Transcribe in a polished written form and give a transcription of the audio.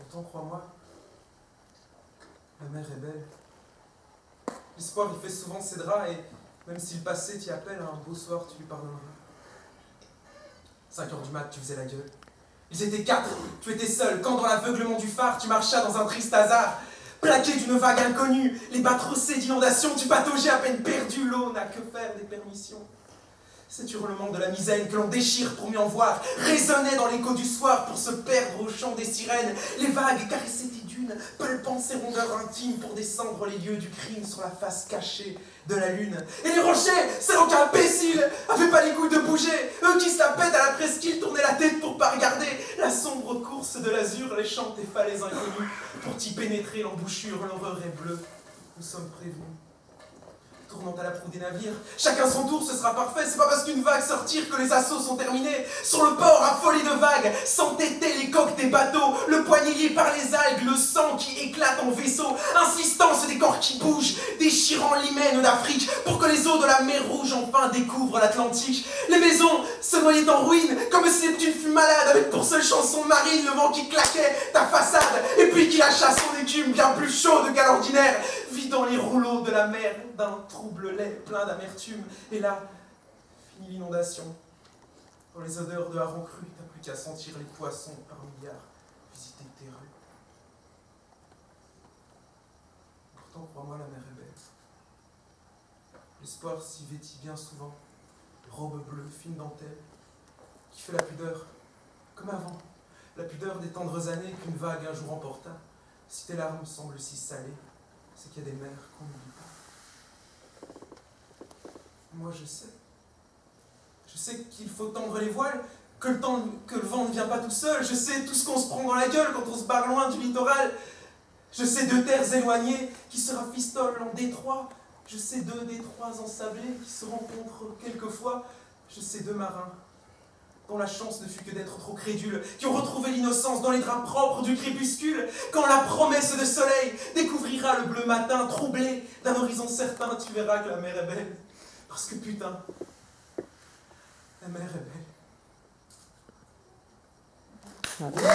Pourtant, crois-moi, la mer est belle. L'espoir, il fait souvent ses draps, et même si le passé t'y appelle, un beau soir, tu lui pardonneras. 5 heures du mat, tu faisais la gueule. Ils étaient 4, tu étais seul, quand dans l'aveuglement du phare, tu marchas dans un triste hasard. Plaqué d'une vague inconnue, les bas trossés d'inondations, tu pataugeais à peine perdu, l'eau n'a que faire des permissions. Cet hurlement de la misaine que l'on déchire pour mieux en voir résonnait dans l'écho du soir pour se perdre au chant des sirènes. Les vagues caressaient tes dunes, palpant ses rondeurs intimes pour descendre les lieux du crime sur la face cachée de la lune. Et les rochers, ces rocs imbéciles, avaient pas les goûts de bouger. Eux qui se la pètent à la presqu'île tournaient la tête pour pas regarder la sombre course de l'azur, les champs des falaises inconnues. Pour t'y pénétrer l'embouchure, l'horreur est bleue. Nous sommes prévenus. Tournant à la proue des navires, chacun son tour, ce sera parfait. C'est pas parce qu'une vague sortir que les assauts sont terminés. Sur le port, affolé de vagues, s'entêtaient les coques des bateaux, le poignet lié par les algues, le sang qui éclate en vaisseau, insistance des corps qui bougent, déchirant l'hymen d'Afrique, pour que les eaux de la mer Rouge enfin découvrent l'Atlantique. Les maisons se noyaient en ruine, comme si Neptune fût malade, avec pour seule chanson marine le vent qui claquait ta façade, et puis qui lâcha son écume bien plus chaude qu'à l'ordinaire, vidant les rouleaux de la mer d'un trouble lait plein d'amertume. Et là, finit l'inondation. Dans les odeurs de harengs crus, t'as plus qu'à sentir les poissons par milliards visiter tes rues. Pourtant, crois-moi, la mer est belle. L'espoir s'y vêtit bien souvent, robe bleue, fine dentelle, qui fait la pudeur, comme avant, la pudeur des tendres années qu'une vague un jour emporta. Si tes larmes semblent si salées, c'est qu'il y a des mers qu'on n'oublie pas. Moi, je sais. Je sais qu'il faut tendre les voiles, que le vent ne vient pas tout seul. Je sais tout ce qu'on se prend dans la gueule quand on se barre loin du littoral. Je sais 2 terres éloignées qui se rafistolent en détroit. Je sais 2 détroits ensablés qui se rencontrent quelquefois. Je sais 2 marins dont la chance ne fut que d'être trop crédules, qui ont retrouvé l'innocence dans les draps propres du crépuscule, quand la promesse de soleil découvrira le bleu matin, troublé d'un horizon certain, tu verras que la mer est belle. Parce que putain, la mer est belle.